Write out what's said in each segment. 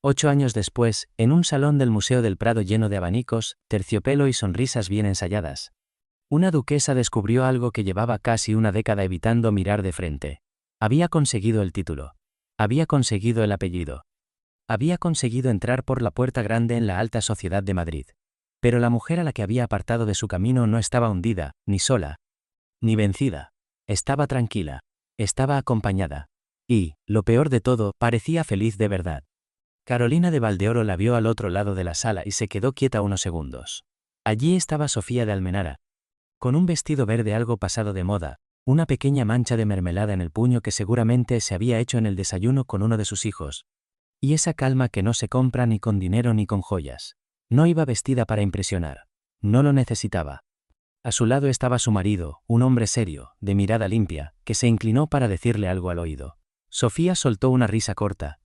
8 años después, en un salón del Museo del Prado lleno de abanicos, terciopelo y sonrisas bien ensayadas, una duquesa descubrió algo que llevaba casi una década evitando mirar de frente. Había conseguido el título. Había conseguido el apellido. Había conseguido entrar por la puerta grande en la alta sociedad de Madrid. Pero la mujer a la que había apartado de su camino no estaba hundida, ni sola, ni vencida. Estaba tranquila. Estaba acompañada. Y, lo peor de todo, parecía feliz de verdad. Carolina de Valdeoro la vio al otro lado de la sala y se quedó quieta unos segundos. Allí estaba Sofía de Almenara, con un vestido verde algo pasado de moda, una pequeña mancha de mermelada en el puño que seguramente se había hecho en el desayuno con uno de sus hijos. Y esa calma que no se compra ni con dinero ni con joyas. No iba vestida para impresionar. No lo necesitaba. A su lado estaba su marido, un hombre serio, de mirada limpia, que se inclinó para decirle algo al oído. Sofía soltó una risa corta,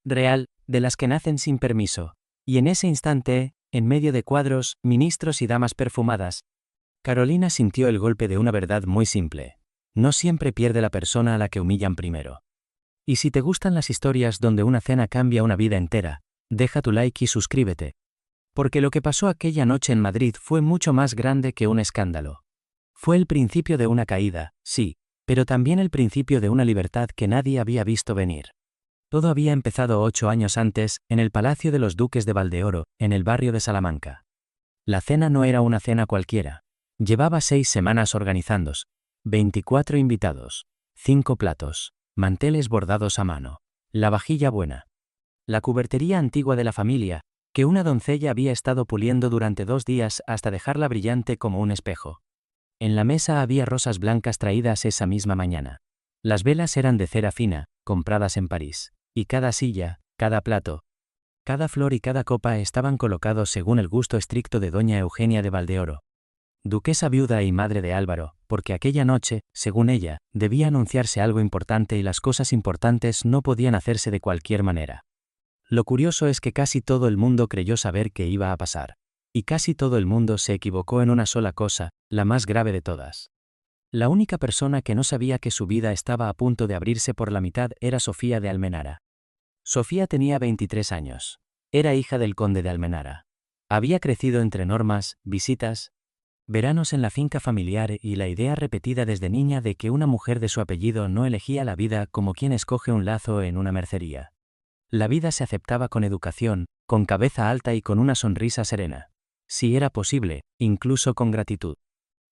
real, de las que nacen sin permiso. Y en ese instante, en medio de cuadros, ministros y damas perfumadas, Carolina sintió el golpe de una verdad muy simple. No siempre pierde la persona a la que humillan primero. Y si te gustan las historias donde una cena cambia una vida entera, deja tu like y suscríbete. Porque lo que pasó aquella noche en Madrid fue mucho más grande que un escándalo. Fue el principio de una caída, sí, pero también el principio de una libertad que nadie había visto venir. Todo había empezado 8 años antes, en el Palacio de los Duques de Valdeoro, en el barrio de Salamanca. La cena no era una cena cualquiera. Llevaba 6 semanas organizándose. 24 invitados. 5 platos. Manteles bordados a mano. La vajilla buena. La cubertería antigua de la familia, que una doncella había estado puliendo durante 2 días hasta dejarla brillante como un espejo. En la mesa había rosas blancas traídas esa misma mañana. Las velas eran de cera fina, compradas en París. Y cada silla, cada plato, cada flor y cada copa estaban colocados según el gusto estricto de doña Eugenia de Valdeoro, duquesa viuda y madre de Álvaro, porque aquella noche, según ella, debía anunciarse algo importante y las cosas importantes no podían hacerse de cualquier manera. Lo curioso es que casi todo el mundo creyó saber qué iba a pasar. Y casi todo el mundo se equivocó en una sola cosa, la más grave de todas. La única persona que no sabía que su vida estaba a punto de abrirse por la mitad era Sofía de Almenara. Sofía tenía 23 años. Era hija del conde de Almenara. Había crecido entre normas, visitas, veranos en la finca familiar y la idea repetida desde niña de que una mujer de su apellido no elegía la vida como quien escoge un lazo en una mercería. La vida se aceptaba con educación, con cabeza alta y con una sonrisa serena. Si era posible, incluso con gratitud.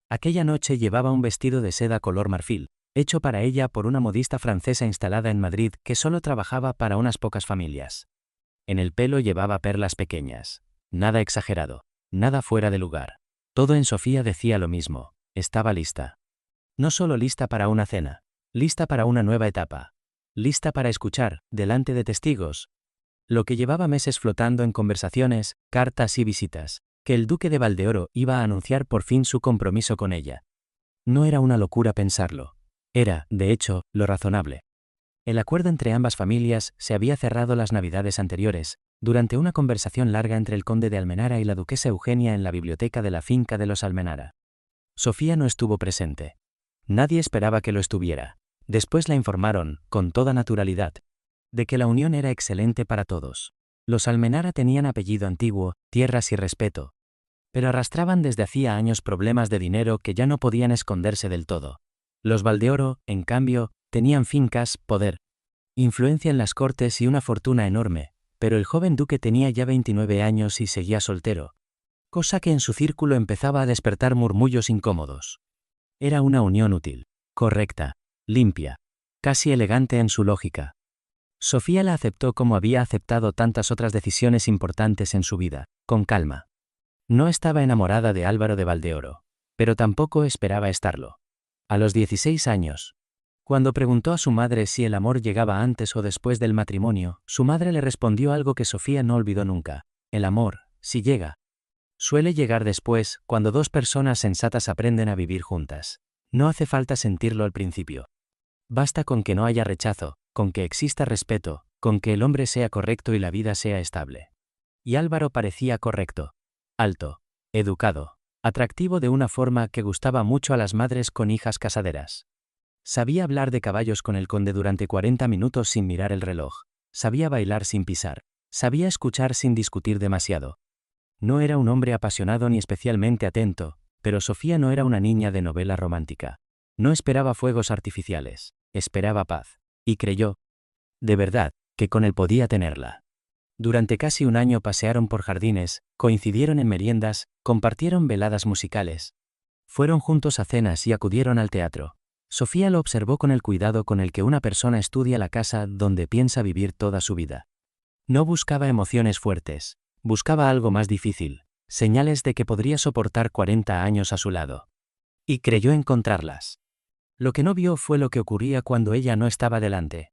Aquella noche llevaba un vestido de seda color marfil, hecho para ella por una modista francesa instalada en Madrid que solo trabajaba para unas pocas familias. En el pelo llevaba perlas pequeñas. Nada exagerado. Nada fuera de lugar. Todo en Sofía decía lo mismo. Estaba lista. No solo lista para una cena. Lista para una nueva etapa. Lista para escuchar, delante de testigos, lo que llevaba meses flotando en conversaciones, cartas y visitas, que el duque de Valdeoro iba a anunciar por fin su compromiso con ella. No era una locura pensarlo. Era, de hecho, lo razonable. El acuerdo entre ambas familias se había cerrado las navidades anteriores, durante una conversación larga entre el conde de Almenara y la duquesa Eugenia en la biblioteca de la finca de los Almenara. Sofía no estuvo presente. Nadie esperaba que lo estuviera. Después la informaron, con toda naturalidad, de que la unión era excelente para todos. Los Almenara tenían apellido antiguo, tierras y respeto, pero arrastraban desde hacía años problemas de dinero que ya no podían esconderse del todo. Los Valdeoro, en cambio, tenían fincas, poder, influencia en las cortes y una fortuna enorme, pero el joven duque tenía ya 29 años y seguía soltero, cosa que en su círculo empezaba a despertar murmullos incómodos. Era una unión útil, correcta, limpia, casi elegante en su lógica. Sofía la aceptó como había aceptado tantas otras decisiones importantes en su vida, con calma. No estaba enamorada de Álvaro de Valdeoro, pero tampoco esperaba estarlo. A los 16 años, cuando preguntó a su madre si el amor llegaba antes o después del matrimonio, su madre le respondió algo que Sofía no olvidó nunca. El amor, si llega, suele llegar después, cuando dos personas sensatas aprenden a vivir juntas. No hace falta sentirlo al principio. Basta con que no haya rechazo, con que exista respeto, con que el hombre sea correcto y la vida sea estable. Y Álvaro parecía correcto. Alto, educado, atractivo de una forma que gustaba mucho a las madres con hijas casaderas. Sabía hablar de caballos con el conde durante 40 minutos sin mirar el reloj. Sabía bailar sin pisar. Sabía escuchar sin discutir demasiado. No era un hombre apasionado ni especialmente atento, pero Sofía no era una niña de novela romántica. No esperaba fuegos artificiales, esperaba paz. Y creyó, de verdad, que con él podía tenerla. Durante casi un año pasearon por jardines, coincidieron en meriendas, compartieron veladas musicales. Fueron juntos a cenas y acudieron al teatro. Sofía lo observó con el cuidado con el que una persona estudia la casa donde piensa vivir toda su vida. No buscaba emociones fuertes, buscaba algo más difícil, señales de que podría soportar 40 años a su lado. Y creyó encontrarlas. Lo que no vio fue lo que ocurría cuando ella no estaba delante.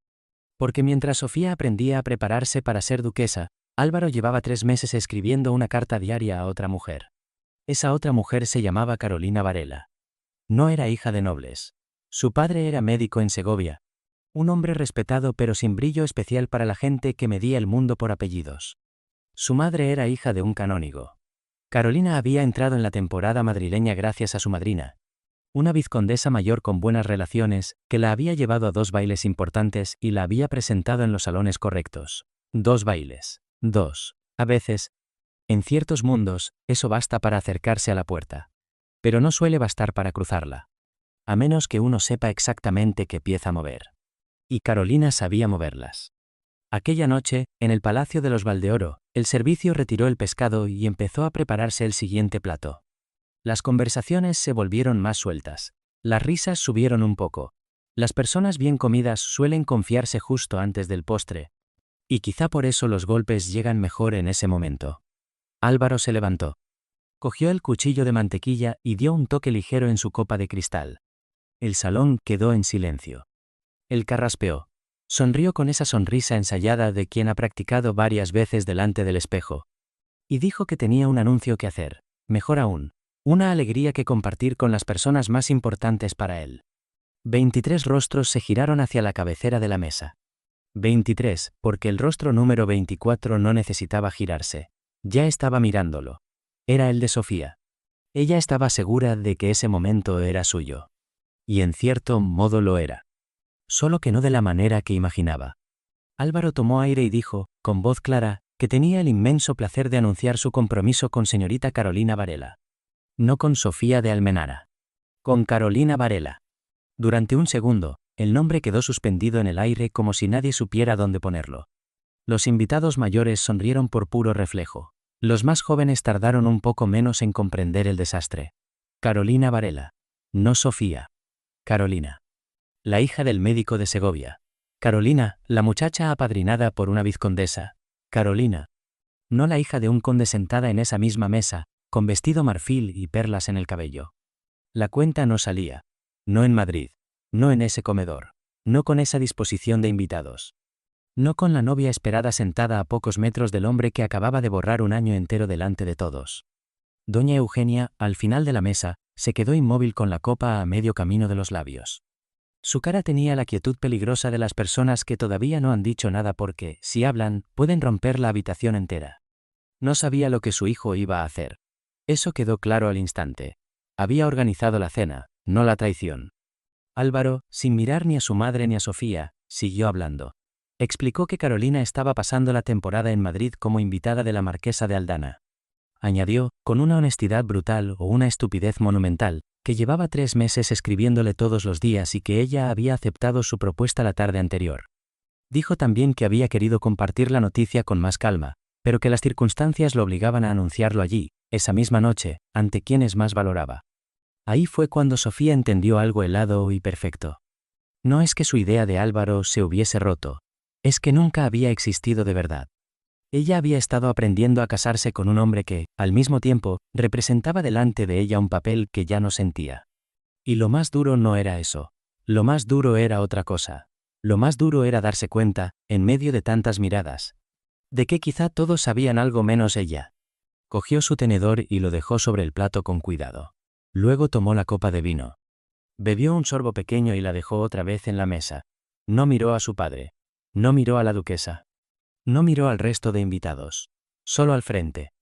Porque mientras Sofía aprendía a prepararse para ser duquesa, Álvaro llevaba 3 meses escribiendo una carta diaria a otra mujer. Esa otra mujer se llamaba Carolina Varela. No era hija de nobles. Su padre era médico en Segovia. Un hombre respetado pero sin brillo especial para la gente que medía el mundo por apellidos. Su madre era hija de un canónigo. Carolina había entrado en la temporada madrileña gracias a su madrina, una vizcondesa mayor con buenas relaciones, que la había llevado a 2 bailes importantes y la había presentado en los salones correctos. 2 bailes. 2. A veces, en ciertos mundos, eso basta para acercarse a la puerta. Pero no suele bastar para cruzarla. A menos que uno sepa exactamente qué pieza mover. Y Carolina sabía moverlas. Aquella noche, en el Palacio de los Valdeoro, el servicio retiró el pescado y empezó a prepararse el siguiente plato. Las conversaciones se volvieron más sueltas. Las risas subieron un poco. Las personas bien comidas suelen confiarse justo antes del postre. Y quizá por eso los golpes llegan mejor en ese momento. Álvaro se levantó. Cogió el cuchillo de mantequilla y dio un toque ligero en su copa de cristal. El salón quedó en silencio. Él carraspeó. Sonrió con esa sonrisa ensayada de quien ha practicado varias veces delante del espejo. Y dijo que tenía un anuncio que hacer. Mejor aún, una alegría que compartir con las personas más importantes para él. 23 rostros se giraron hacia la cabecera de la mesa. 23, porque el rostro número 24 no necesitaba girarse. Ya estaba mirándolo. Era el de Sofía. Ella estaba segura de que ese momento era suyo. Y en cierto modo lo era. Solo que no de la manera que imaginaba. Álvaro tomó aire y dijo, con voz clara, que tenía el inmenso placer de anunciar su compromiso con señorita Carolina Varela. No con Sofía de Almenara. Con Carolina Varela. Durante un segundo, el nombre quedó suspendido en el aire como si nadie supiera dónde ponerlo. Los invitados mayores sonrieron por puro reflejo. Los más jóvenes tardaron un poco menos en comprender el desastre. Carolina Varela. No Sofía. Carolina. La hija del médico de Segovia. Carolina, la muchacha apadrinada por una vizcondesa. Carolina. No la hija de un conde sentada en esa misma mesa, con vestido marfil y perlas en el cabello. La cuenta no salía. No en Madrid. No en ese comedor. No con esa disposición de invitados. No con la novia esperada sentada a pocos metros del hombre que acababa de borrar un año entero delante de todos. Doña Eugenia, al final de la mesa, se quedó inmóvil con la copa a medio camino de los labios. Su cara tenía la quietud peligrosa de las personas que todavía no han dicho nada porque, si hablan, pueden romper la habitación entera. No sabía lo que su hijo iba a hacer. Eso quedó claro al instante. Había organizado la cena, no la traición. Álvaro, sin mirar ni a su madre ni a Sofía, siguió hablando. Explicó que Carolina estaba pasando la temporada en Madrid como invitada de la marquesa de Aldana. Añadió, con una honestidad brutal o una estupidez monumental, que llevaba 3 meses escribiéndole todos los días y que ella había aceptado su propuesta la tarde anterior. Dijo también que había querido compartir la noticia con más calma, pero que las circunstancias lo obligaban a anunciarlo allí, esa misma noche, ante quienes más valoraba. Ahí fue cuando Sofía entendió algo helado y perfecto. No es que su idea de Álvaro se hubiese roto, es que nunca había existido de verdad. Ella había estado aprendiendo a casarse con un hombre que, al mismo tiempo, representaba delante de ella un papel que ya no sentía. Y lo más duro no era eso. Lo más duro era otra cosa. Lo más duro era darse cuenta, en medio de tantas miradas, de que quizá todos sabían algo menos ella. Cogió su tenedor y lo dejó sobre el plato con cuidado. Luego tomó la copa de vino. Bebió un sorbo pequeño y la dejó otra vez en la mesa. No miró a su padre. No miró a la duquesa. No miró al resto de invitados. Solo al frente.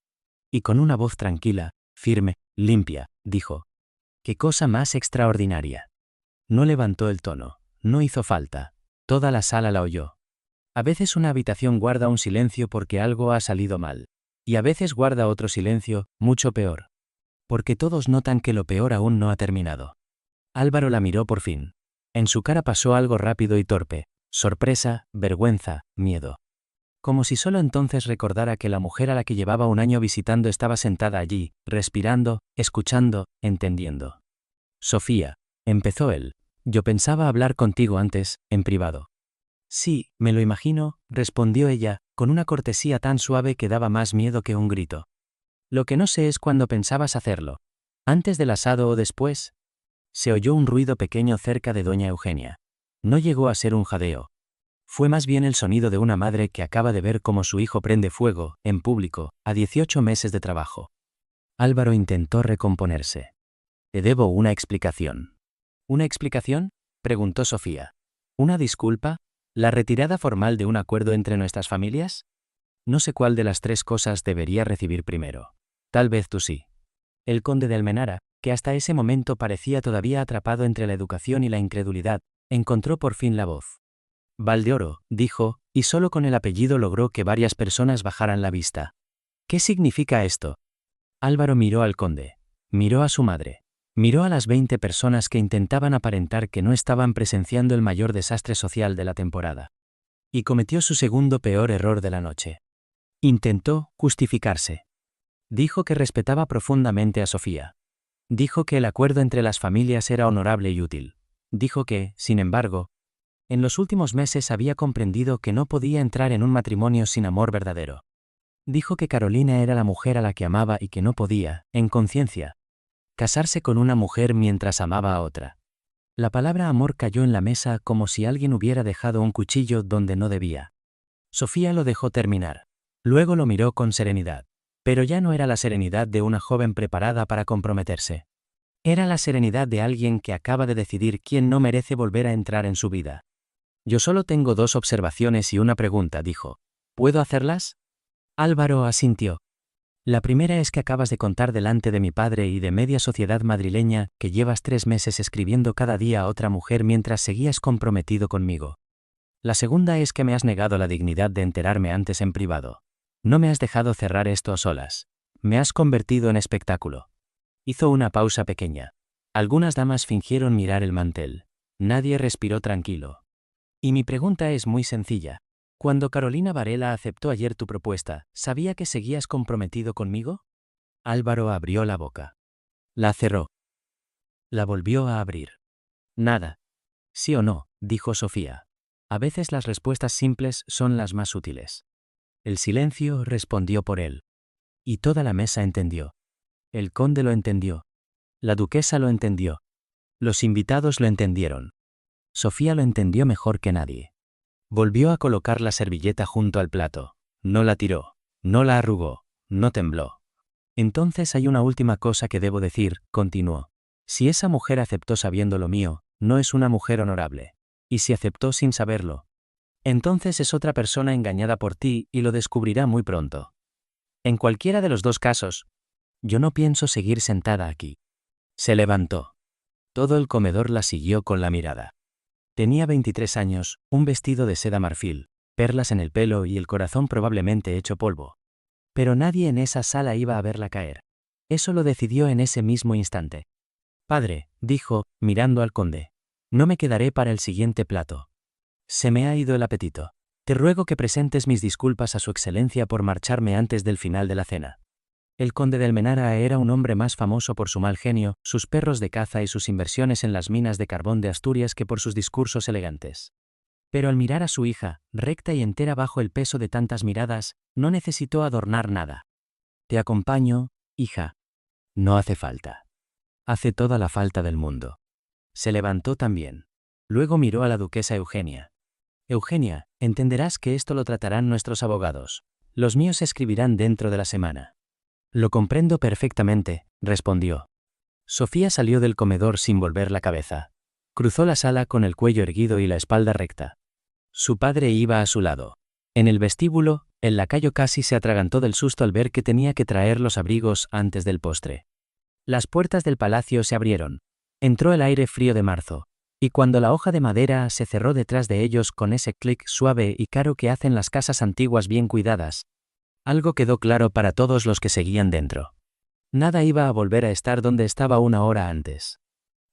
Y con una voz tranquila, firme, limpia, dijo: «¡Qué cosa más extraordinaria!». No levantó el tono. No hizo falta. Toda la sala la oyó. A veces una habitación guarda un silencio porque algo ha salido mal. Y a veces guarda otro silencio, mucho peor. Porque todos notan que lo peor aún no ha terminado. Álvaro la miró por fin. En su cara pasó algo rápido y torpe. Sorpresa, vergüenza, miedo. Como si solo entonces recordara que la mujer a la que llevaba un año visitando estaba sentada allí, respirando, escuchando, entendiendo. Sofía, empezó él. Yo pensaba hablar contigo antes, en privado. Sí, me lo imagino, respondió ella, con una cortesía tan suave que daba más miedo que un grito. Lo que no sé es cuándo pensabas hacerlo. ¿Antes del asado o después? Se oyó un ruido pequeño cerca de doña Eugenia. No llegó a ser un jadeo. Fue más bien el sonido de una madre que acaba de ver cómo su hijo prende fuego, en público, a 18 meses de trabajo. Álvaro intentó recomponerse. Te debo una explicación. ¿Una explicación? Preguntó Sofía. ¿Una disculpa? ¿La retirada formal de un acuerdo entre nuestras familias? No sé cuál de las tres cosas debería recibir primero. Tal vez tú sí. El conde de Almenara, que hasta ese momento parecía todavía atrapado entre la educación y la incredulidad, encontró por fin la voz. Valdeoro, dijo, y solo con el apellido logró que varias personas bajaran la vista. ¿Qué significa esto? Álvaro miró al conde. Miró a su madre. Miró a las 20 personas que intentaban aparentar que no estaban presenciando el mayor desastre social de la temporada. Y cometió su segundo peor error de la noche. Intentó justificarse. Dijo que respetaba profundamente a Sofía. Dijo que el acuerdo entre las familias era honorable y útil. Dijo que, sin embargo, en los últimos meses había comprendido que no podía entrar en un matrimonio sin amor verdadero. Dijo que Carolina era la mujer a la que amaba y que no podía, en conciencia, casarse con una mujer mientras amaba a otra. La palabra amor cayó en la mesa como si alguien hubiera dejado un cuchillo donde no debía. Sofía lo dejó terminar. Luego lo miró con serenidad. Pero ya no era la serenidad de una joven preparada para comprometerse. Era la serenidad de alguien que acaba de decidir quién no merece volver a entrar en su vida. Yo solo tengo 2 observaciones y una pregunta, dijo. ¿Puedo hacerlas? Álvaro asintió. La primera es que acabas de contar delante de mi padre y de media sociedad madrileña que llevas 3 meses escribiendo cada día a otra mujer mientras seguías comprometido conmigo. La segunda es que me has negado la dignidad de enterarme antes en privado. No me has dejado cerrar esto a solas. Me has convertido en espectáculo. Hizo una pausa pequeña. Algunas damas fingieron mirar el mantel. Nadie respiró tranquilo. Y mi pregunta es muy sencilla. Cuando Carolina Varela aceptó ayer tu propuesta, ¿sabía que seguías comprometido conmigo? Álvaro abrió la boca. La cerró. La volvió a abrir. Nada. Sí o no, dijo Sofía. A veces las respuestas simples son las más útiles. El silencio respondió por él. Y toda la mesa entendió. El conde lo entendió. La duquesa lo entendió. Los invitados lo entendieron. Sofía lo entendió mejor que nadie. Volvió a colocar la servilleta junto al plato. No la tiró. No la arrugó. No tembló. Entonces hay una última cosa que debo decir, continuó. Si esa mujer aceptó sabiendo lo mío, no es una mujer honorable. Y si aceptó sin saberlo, entonces es otra persona engañada por ti y lo descubrirá muy pronto. En cualquiera de los 2 casos, yo no pienso seguir sentada aquí. Se levantó. Todo el comedor la siguió con la mirada. Tenía 23 años, un vestido de seda marfil, perlas en el pelo y el corazón probablemente hecho polvo. Pero nadie en esa sala iba a verla caer. Eso lo decidió en ese mismo instante. Padre, dijo, mirando al conde. No me quedaré para el siguiente plato. Se me ha ido el apetito. Te ruego que presentes mis disculpas a su excelencia por marcharme antes del final de la cena. El conde de Almenara era un hombre más famoso por su mal genio, sus perros de caza y sus inversiones en las minas de carbón de Asturias que por sus discursos elegantes. Pero al mirar a su hija, recta y entera bajo el peso de tantas miradas, no necesitó adornar nada. Te acompaño, hija. No hace falta. Hace toda la falta del mundo. Se levantó también. Luego miró a la duquesa Eugenia. Eugenia, entenderás que esto lo tratarán nuestros abogados. Los míos se escribirán dentro de la semana. Lo comprendo perfectamente, respondió. Sofía salió del comedor sin volver la cabeza. Cruzó la sala con el cuello erguido y la espalda recta. Su padre iba a su lado. En el vestíbulo, el lacayo casi se atragantó del susto al ver que tenía que traer los abrigos antes del postre. Las puertas del palacio se abrieron. Entró el aire frío de marzo. Y cuando la hoja de madera se cerró detrás de ellos con ese clic suave y caro que hacen las casas antiguas bien cuidadas, algo quedó claro para todos los que seguían dentro. Nada iba a volver a estar donde estaba una hora antes.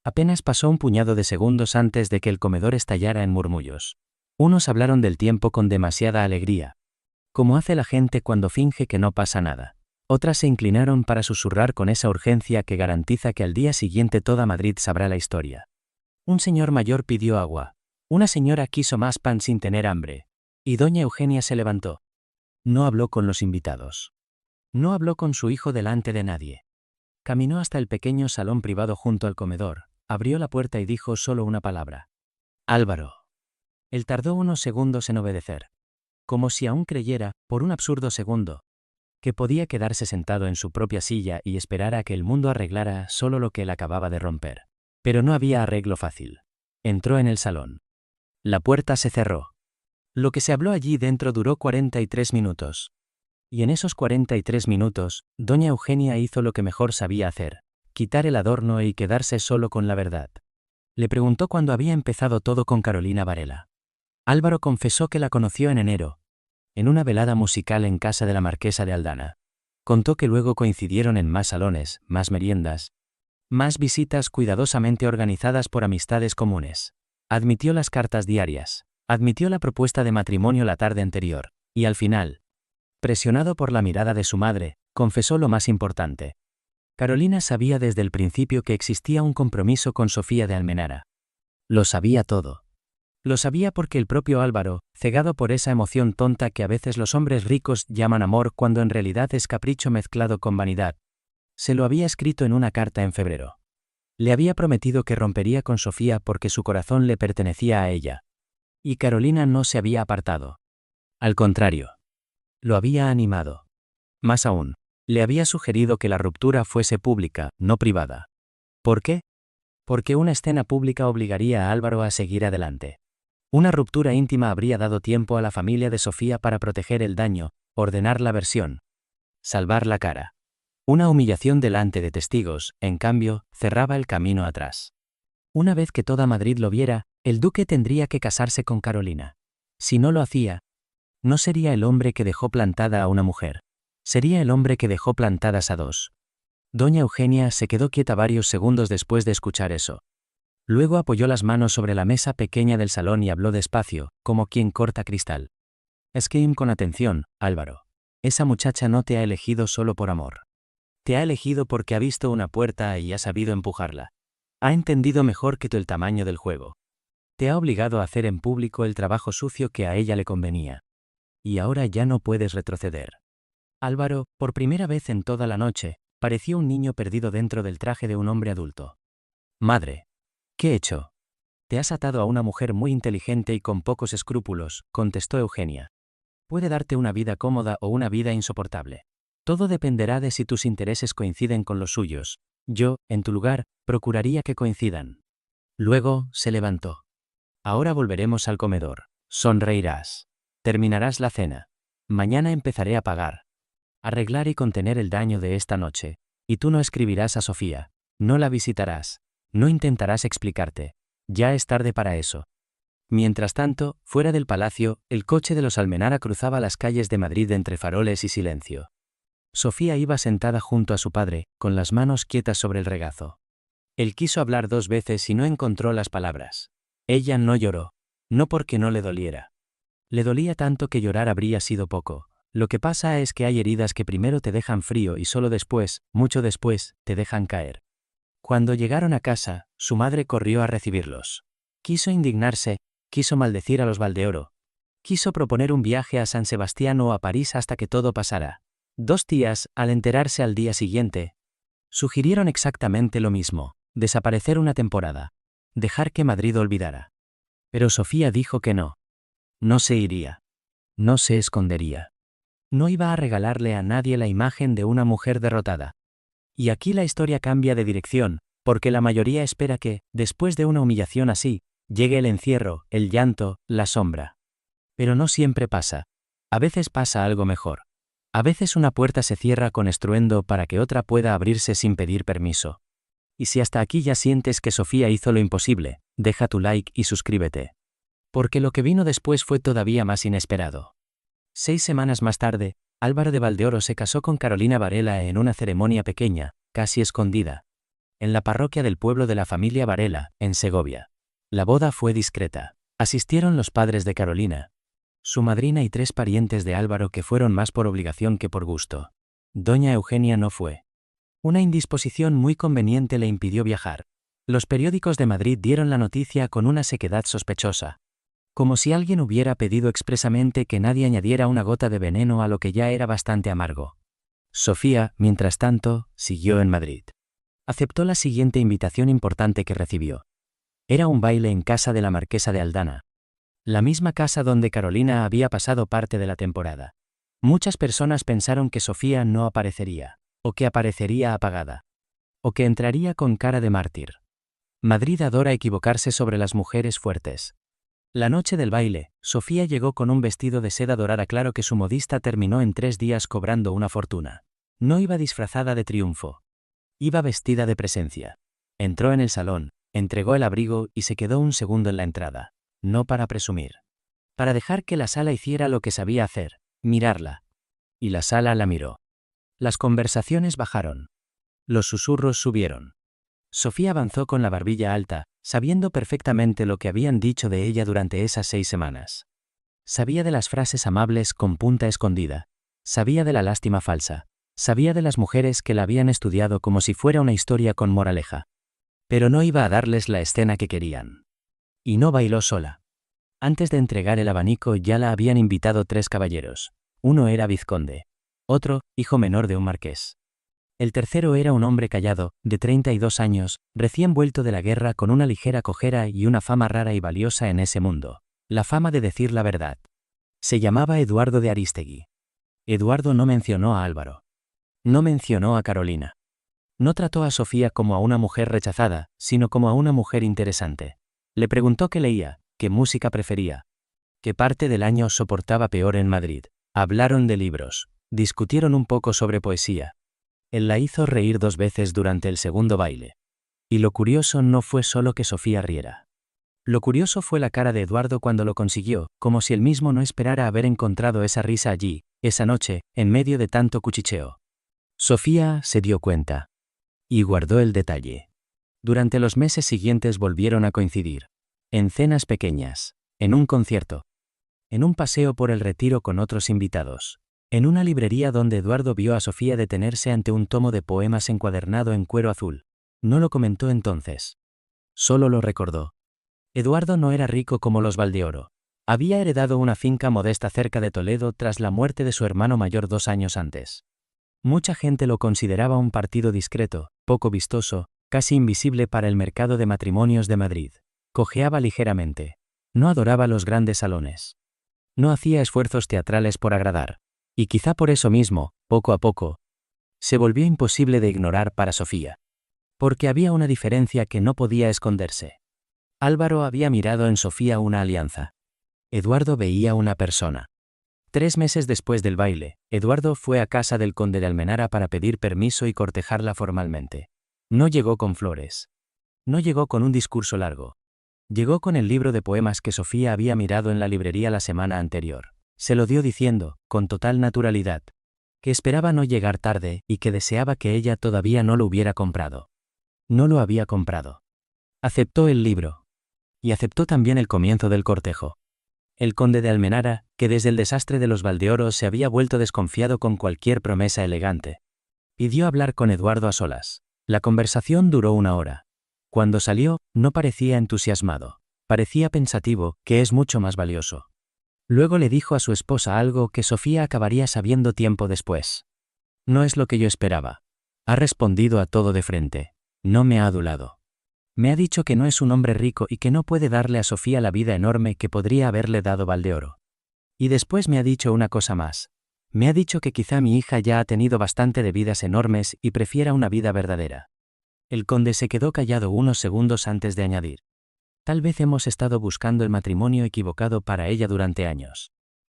Apenas pasó un puñado de segundos antes de que el comedor estallara en murmullos. Unos hablaron del tiempo con demasiada alegría, como hace la gente cuando finge que no pasa nada. Otras se inclinaron para susurrar con esa urgencia que garantiza que al día siguiente toda Madrid sabrá la historia. Un señor mayor pidió agua. Una señora quiso más pan sin tener hambre. Y doña Eugenia se levantó. No habló con los invitados. No habló con su hijo delante de nadie. Caminó hasta el pequeño salón privado junto al comedor, abrió la puerta y dijo solo una palabra. Álvaro. Él tardó unos segundos en obedecer. Como si aún creyera, por un absurdo segundo, que podía quedarse sentado en su propia silla y esperar a que el mundo arreglara solo lo que él acababa de romper. Pero no había arreglo fácil. Entró en el salón. La puerta se cerró. Lo que se habló allí dentro duró 43 minutos. Y en esos 43 minutos, doña Eugenia hizo lo que mejor sabía hacer, quitar el adorno y quedarse solo con la verdad. Le preguntó cuándo había empezado todo con Carolina Varela. Álvaro confesó que la conoció en enero, en una velada musical en casa de la marquesa de Aldana. Contó que luego coincidieron en más salones, más meriendas, más visitas cuidadosamente organizadas por amistades comunes. Admitió las cartas diarias, admitió la propuesta de matrimonio la tarde anterior, y al final, presionado por la mirada de su madre, confesó lo más importante. Carolina sabía desde el principio que existía un compromiso con Sofía de Almenara. Lo sabía todo. Lo sabía porque el propio Álvaro, cegado por esa emoción tonta que a veces los hombres ricos llaman amor cuando en realidad es capricho mezclado con vanidad, se lo había escrito en una carta en febrero. Le había prometido que rompería con Sofía porque su corazón le pertenecía a ella. Y Carolina no se había apartado. Al contrario. Lo había animado. Más aún, le había sugerido que la ruptura fuese pública, no privada. ¿Por qué? Porque una escena pública obligaría a Álvaro a seguir adelante. Una ruptura íntima habría dado tiempo a la familia de Sofía para proteger el daño, ordenar la versión, salvar la cara. Una humillación delante de testigos, en cambio, cerraba el camino atrás. Una vez que toda Madrid lo viera, el duque tendría que casarse con Carolina. Si no lo hacía, no sería el hombre que dejó plantada a una mujer. Sería el hombre que dejó plantadas a dos. Doña Eugenia se quedó quieta varios segundos después de escuchar eso. Luego apoyó las manos sobre la mesa pequeña del salón y habló despacio, como quien corta cristal. Escucha con atención, Álvaro. Esa muchacha no te ha elegido solo por amor. Te ha elegido porque ha visto una puerta y ha sabido empujarla. Ha entendido mejor que tú el tamaño del juego. Te ha obligado a hacer en público el trabajo sucio que a ella le convenía. Y ahora ya no puedes retroceder. Álvaro, por primera vez en toda la noche, parecía un niño perdido dentro del traje de un hombre adulto. Madre. ¿Qué he hecho? Te has atado a una mujer muy inteligente y con pocos escrúpulos, contestó Eugenia. Puede darte una vida cómoda o una vida insoportable. Todo dependerá de si tus intereses coinciden con los suyos. Yo, en tu lugar, procuraría que coincidan. Luego, se levantó. Ahora volveremos al comedor. Sonreirás. Terminarás la cena. Mañana empezaré a pagar. Arreglar y contener el daño de esta noche. Y tú no escribirás a Sofía. No la visitarás. No intentarás explicarte. Ya es tarde para eso. Mientras tanto, fuera del palacio, el coche de los Almenara cruzaba las calles de Madrid entre faroles y silencio. Sofía iba sentada junto a su padre, con las manos quietas sobre el regazo. Él quiso hablar 2 veces y no encontró las palabras. Ella no lloró. No porque no le doliera. Le dolía tanto que llorar habría sido poco. Lo que pasa es que hay heridas que primero te dejan frío y solo después, mucho después, te dejan caer. Cuando llegaron a casa, su madre corrió a recibirlos. Quiso indignarse, quiso maldecir a los Valdeoro. Quiso proponer un viaje a San Sebastián o a París hasta que todo pasara. 2 tías, al enterarse al día siguiente, sugirieron exactamente lo mismo: desaparecer una temporada. Dejar que Madrid olvidara. Pero Sofía dijo que no. No se iría. No se escondería. No iba a regalarle a nadie la imagen de una mujer derrotada. Y aquí la historia cambia de dirección, porque la mayoría espera que, después de una humillación así, llegue el encierro, el llanto, la sombra. Pero no siempre pasa. A veces pasa algo mejor. A veces una puerta se cierra con estruendo para que otra pueda abrirse sin pedir permiso. Y si hasta aquí ya sientes que Sofía hizo lo imposible, deja tu like y suscríbete. Porque lo que vino después fue todavía más inesperado. 6 semanas más tarde, Álvaro de Valdeoro se casó con Carolina Varela en una ceremonia pequeña, casi escondida, en la parroquia del pueblo de la familia Varela, en Segovia. La boda fue discreta. Asistieron los padres de Carolina, su madrina y 3 parientes de Álvaro que fueron más por obligación que por gusto. Doña Eugenia no fue. Una indisposición muy conveniente le impidió viajar. Los periódicos de Madrid dieron la noticia con una sequedad sospechosa, como si alguien hubiera pedido expresamente que nadie añadiera una gota de veneno a lo que ya era bastante amargo. Sofía, mientras tanto, siguió en Madrid. Aceptó la siguiente invitación importante que recibió. Era un baile en casa de la marquesa de Aldana, la misma casa donde Carolina había pasado parte de la temporada. Muchas personas pensaron que Sofía no aparecería, o que aparecería apagada, o que entraría con cara de mártir. Madrid adora equivocarse sobre las mujeres fuertes. La noche del baile, Sofía llegó con un vestido de seda dorada claro que su modista terminó en 3 días cobrando una fortuna. No iba disfrazada de triunfo. Iba vestida de presencia. Entró en el salón, entregó el abrigo y se quedó un segundo en la entrada. No para presumir. Para dejar que la sala hiciera lo que sabía hacer, mirarla. Y la sala la miró. Las conversaciones bajaron. Los susurros subieron. Sofía avanzó con la barbilla alta, sabiendo perfectamente lo que habían dicho de ella durante esas 6 semanas. Sabía de las frases amables con punta escondida. Sabía de la lástima falsa. Sabía de las mujeres que la habían estudiado como si fuera una historia con moraleja. Pero no iba a darles la escena que querían. Y no bailó sola. Antes de entregar el abanico ya la habían invitado 3 caballeros. Uno era vizconde. Otro, hijo menor de un marqués. El tercero era un hombre callado, de 32 años, recién vuelto de la guerra con una ligera cojera y una fama rara y valiosa en ese mundo. La fama de decir la verdad. Se llamaba Eduardo de Arístegui. Eduardo no mencionó a Álvaro. No mencionó a Carolina. No trató a Sofía como a una mujer rechazada, sino como a una mujer interesante. Le preguntó qué leía, qué música prefería, qué parte del año soportaba peor en Madrid. Hablaron de libros. Discutieron un poco sobre poesía. Él la hizo reír 2 veces durante el segundo baile. Y lo curioso no fue solo que Sofía riera. Lo curioso fue la cara de Eduardo cuando lo consiguió, como si él mismo no esperara haber encontrado esa risa allí, esa noche, en medio de tanto cuchicheo. Sofía se dio cuenta. Y guardó el detalle. Durante los meses siguientes volvieron a coincidir. En cenas pequeñas. En un concierto. En un paseo por el Retiro con otros invitados. En una librería donde Eduardo vio a Sofía detenerse ante un tomo de poemas encuadernado en cuero azul. No lo comentó entonces. Solo lo recordó. Eduardo no era rico como los Valdeoro. Había heredado una finca modesta cerca de Toledo tras la muerte de su hermano mayor 2 años antes. Mucha gente lo consideraba un partido discreto, poco vistoso, casi invisible para el mercado de matrimonios de Madrid. Cojeaba ligeramente. No adoraba los grandes salones. No hacía esfuerzos teatrales por agradar. Y quizá por eso mismo, poco a poco, se volvió imposible de ignorar para Sofía. Porque había una diferencia que no podía esconderse. Álvaro había mirado en Sofía una alianza. Eduardo veía una persona. 3 meses después del baile, Eduardo fue a casa del conde de Almenara para pedir permiso y cortejarla formalmente. No llegó con flores. No llegó con un discurso largo. Llegó con el libro de poemas que Sofía había mirado en la librería la semana anterior. Se lo dio diciendo, con total naturalidad, que esperaba no llegar tarde y que deseaba que ella todavía no lo hubiera comprado. No lo había comprado. Aceptó el libro. Y aceptó también el comienzo del cortejo. El conde de Almenara, que desde el desastre de los Valdeoro se había vuelto desconfiado con cualquier promesa elegante, pidió hablar con Eduardo a solas. La conversación duró 1 hora. Cuando salió, no parecía entusiasmado. Parecía pensativo, que es mucho más valioso. Luego le dijo a su esposa algo que Sofía acabaría sabiendo tiempo después. No es lo que yo esperaba. Ha respondido a todo de frente. No me ha adulado. Me ha dicho que no es un hombre rico y que no puede darle a Sofía la vida enorme que podría haberle dado Valdeoro. Y después me ha dicho una cosa más. Me ha dicho que quizá mi hija ya ha tenido bastante de vidas enormes y prefiera una vida verdadera. El conde se quedó callado unos segundos antes de añadir. Tal vez hemos estado buscando el matrimonio equivocado para ella durante años.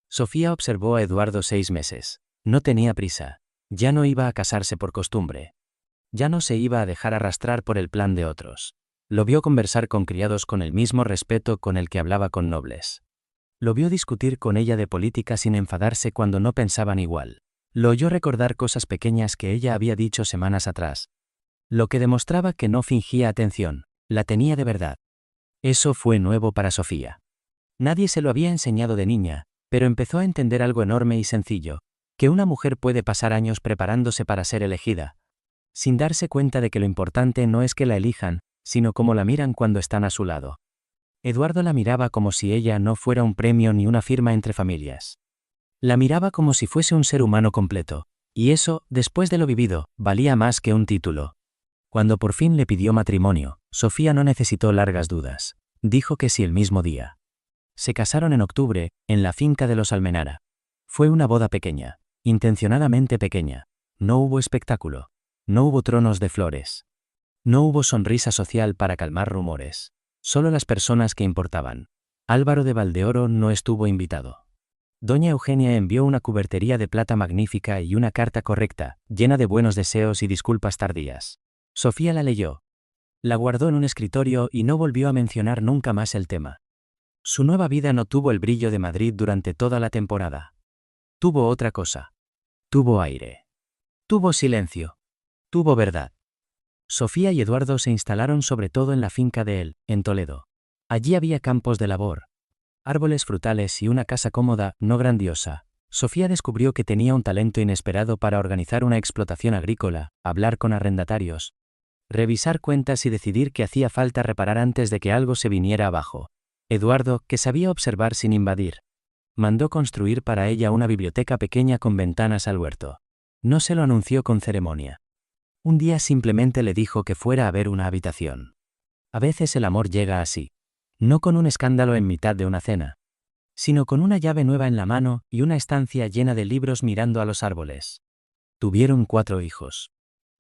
Sofía observó a Eduardo 6 meses. No tenía prisa. Ya no iba a casarse por costumbre. Ya no se iba a dejar arrastrar por el plan de otros. Lo vio conversar con criados con el mismo respeto con el que hablaba con nobles. Lo vio discutir con ella de política sin enfadarse cuando no pensaban igual. Lo oyó recordar cosas pequeñas que ella había dicho semanas atrás. Lo que demostraba que no fingía atención, la tenía de verdad. Eso fue nuevo para Sofía. Nadie se lo había enseñado de niña, pero empezó a entender algo enorme y sencillo, que una mujer puede pasar años preparándose para ser elegida, sin darse cuenta de que lo importante no es que la elijan, sino cómo la miran cuando están a su lado. Eduardo la miraba como si ella no fuera un premio ni una firma entre familias. La miraba como si fuese un ser humano completo, y eso, después de lo vivido, valía más que un título. Cuando por fin le pidió matrimonio, Sofía no necesitó largas dudas. Dijo que sí el mismo día. Se casaron en octubre, en la finca de los Almenara. Fue una boda pequeña, intencionadamente pequeña. No hubo espectáculo. No hubo tronos de flores. No hubo sonrisa social para calmar rumores. Solo las personas que importaban. Álvaro de Valdeoro no estuvo invitado. Doña Eugenia envió una cubertería de plata magnífica y una carta correcta, llena de buenos deseos y disculpas tardías. Sofía la leyó. La guardó en un escritorio y no volvió a mencionar nunca más el tema. Su nueva vida no tuvo el brillo de Madrid durante toda la temporada. Tuvo otra cosa. Tuvo aire. Tuvo silencio. Tuvo verdad. Sofía y Eduardo se instalaron sobre todo en la finca de él, en Toledo. Allí había campos de labor, árboles frutales y una casa cómoda, no grandiosa. Sofía descubrió que tenía un talento inesperado para organizar una explotación agrícola, hablar con arrendatarios, revisar cuentas y decidir que hacía falta reparar antes de que algo se viniera abajo. Eduardo, que sabía observar sin invadir, mandó construir para ella una biblioteca pequeña con ventanas al huerto. No se lo anunció con ceremonia. Un día simplemente le dijo que fuera a ver una habitación. A veces el amor llega así. No con un escándalo en mitad de una cena, sino con una llave nueva en la mano y una estancia llena de libros mirando a los árboles. Tuvieron 4 hijos.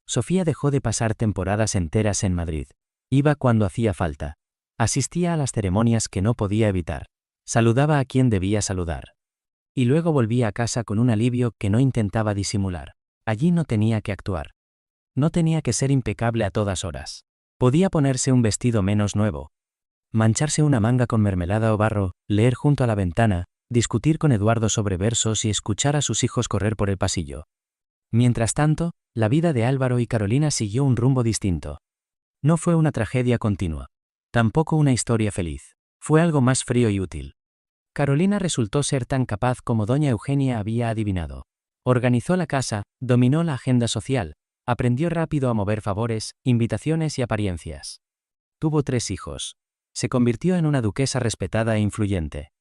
Sofía dejó de pasar temporadas enteras en Madrid. Iba cuando hacía falta. Asistía a las ceremonias que no podía evitar. Saludaba a quien debía saludar. Y luego volvía a casa con un alivio que no intentaba disimular. Allí no tenía que actuar. No tenía que ser impecable a todas horas. Podía ponerse un vestido menos nuevo, mancharse una manga con mermelada o barro, leer junto a la ventana, discutir con Eduardo sobre versos y escuchar a sus hijos correr por el pasillo. Mientras tanto, la vida de Álvaro y Carolina siguió un rumbo distinto. No fue una tragedia continua. Tampoco una historia feliz. Fue algo más frío y útil. Carolina resultó ser tan capaz como doña Eugenia había adivinado. Organizó la casa, dominó la agenda social, aprendió rápido a mover favores, invitaciones y apariencias. Tuvo 3 hijos. Se convirtió en una duquesa respetada e influyente.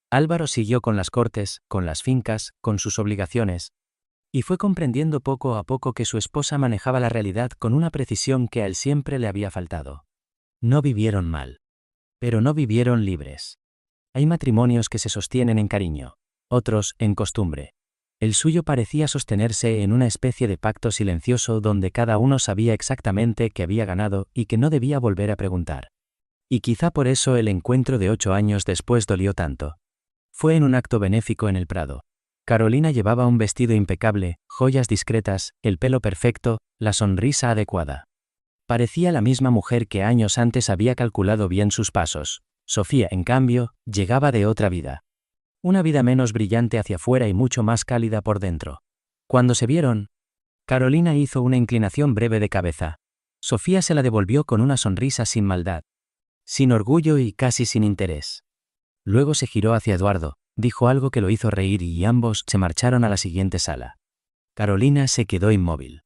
Álvaro siguió con las cortes, con las fincas, con sus obligaciones, y fue comprendiendo poco a poco que su esposa manejaba la realidad con una precisión que a él siempre le había faltado. No vivieron mal. Pero no vivieron libres. Hay matrimonios que se sostienen en cariño, otros en costumbre. El suyo parecía sostenerse en una especie de pacto silencioso donde cada uno sabía exactamente que había ganado y que no debía volver a preguntar. Y quizá por eso el encuentro de 8 años después dolió tanto. Fue en un acto benéfico en el Prado. Carolina llevaba un vestido impecable, joyas discretas, el pelo perfecto, la sonrisa adecuada. Parecía la misma mujer que años antes había calculado bien sus pasos. Sofía, en cambio, llegaba de otra vida. Una vida menos brillante hacia afuera y mucho más cálida por dentro. Cuando se vieron, Carolina hizo una inclinación breve de cabeza. Sofía se la devolvió con una sonrisa sin maldad, sin orgullo y casi sin interés. Luego se giró hacia Eduardo, dijo algo que lo hizo reír y ambos se marcharon a la siguiente sala. Carolina se quedó inmóvil.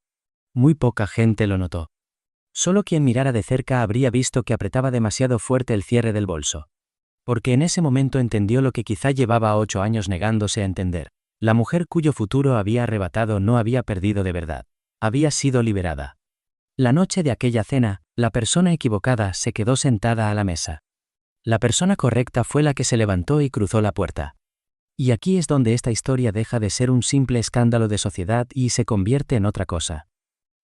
Muy poca gente lo notó. Solo quien mirara de cerca habría visto que apretaba demasiado fuerte el cierre del bolso. Porque en ese momento entendió lo que quizá llevaba 8 años negándose a entender. La mujer cuyo futuro había arrebatado no había perdido de verdad. Había sido liberada. La noche de aquella cena, la persona equivocada se quedó sentada a la mesa. La persona correcta fue la que se levantó y cruzó la puerta. Y aquí es donde esta historia deja de ser un simple escándalo de sociedad y se convierte en otra cosa.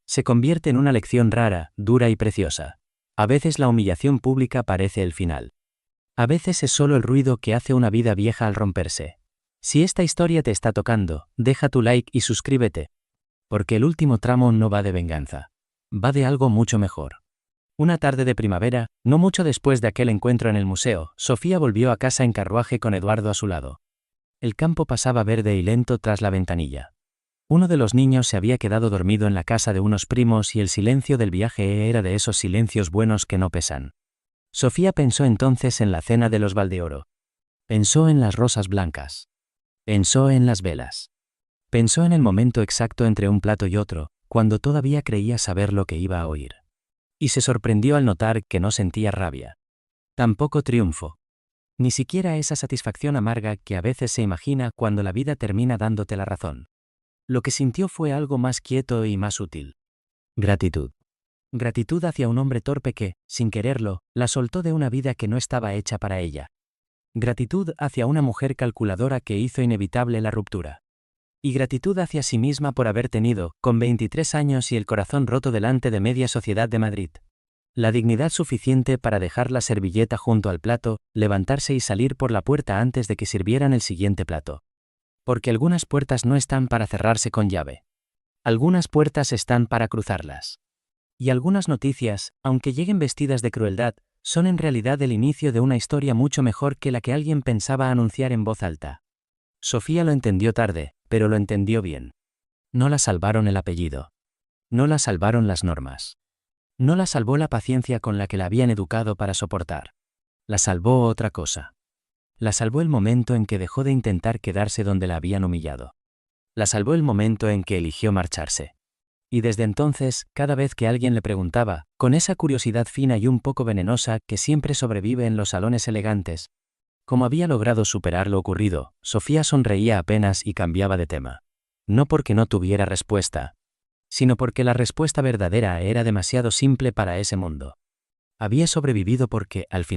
Se convierte en una lección rara, dura y preciosa. A veces la humillación pública parece el final. A veces es solo el ruido que hace una vida vieja al romperse. Si esta historia te está tocando, deja tu like y suscríbete. Porque el último tramo no va de venganza. Va de algo mucho mejor. Una tarde de primavera, no mucho después de aquel encuentro en el museo, Sofía volvió a casa en carruaje con Eduardo a su lado. El campo pasaba verde y lento tras la ventanilla. Uno de los niños se había quedado dormido en la casa de unos primos y el silencio del viaje era de esos silencios buenos que no pesan. Sofía pensó entonces en la cena de los Valdeoro. Pensó en las rosas blancas. Pensó en las velas. Pensó en el momento exacto entre un plato y otro, cuando todavía creía saber lo que iba a oír. Y se sorprendió al notar que no sentía rabia. Tampoco triunfo. Ni siquiera esa satisfacción amarga que a veces se imagina cuando la vida termina dándote la razón. Lo que sintió fue algo más quieto y más útil. Gratitud. Gratitud hacia un hombre torpe que, sin quererlo, la soltó de una vida que no estaba hecha para ella. Gratitud hacia una mujer calculadora que hizo inevitable la ruptura. Y gratitud hacia sí misma por haber tenido, con 23 años y el corazón roto delante de media sociedad de Madrid, la dignidad suficiente para dejar la servilleta junto al plato, levantarse y salir por la puerta antes de que sirvieran el siguiente plato. Porque algunas puertas no están para cerrarse con llave. Algunas puertas están para cruzarlas. Y algunas noticias, aunque lleguen vestidas de crueldad, son en realidad el inicio de una historia mucho mejor que la que alguien pensaba anunciar en voz alta. Sofía lo entendió tarde, pero lo entendió bien. No la salvaron el apellido. No la salvaron las normas. No la salvó la paciencia con la que la habían educado para soportar. La salvó otra cosa. La salvó el momento en que dejó de intentar quedarse donde la habían humillado. La salvó el momento en que eligió marcharse. Y desde entonces, cada vez que alguien le preguntaba, con esa curiosidad fina y un poco venenosa que siempre sobrevive en los salones elegantes, cómo había logrado superar lo ocurrido, Sofía sonreía apenas y cambiaba de tema. No porque no tuviera respuesta, sino porque la respuesta verdadera era demasiado simple para ese mundo. Había sobrevivido porque, al final,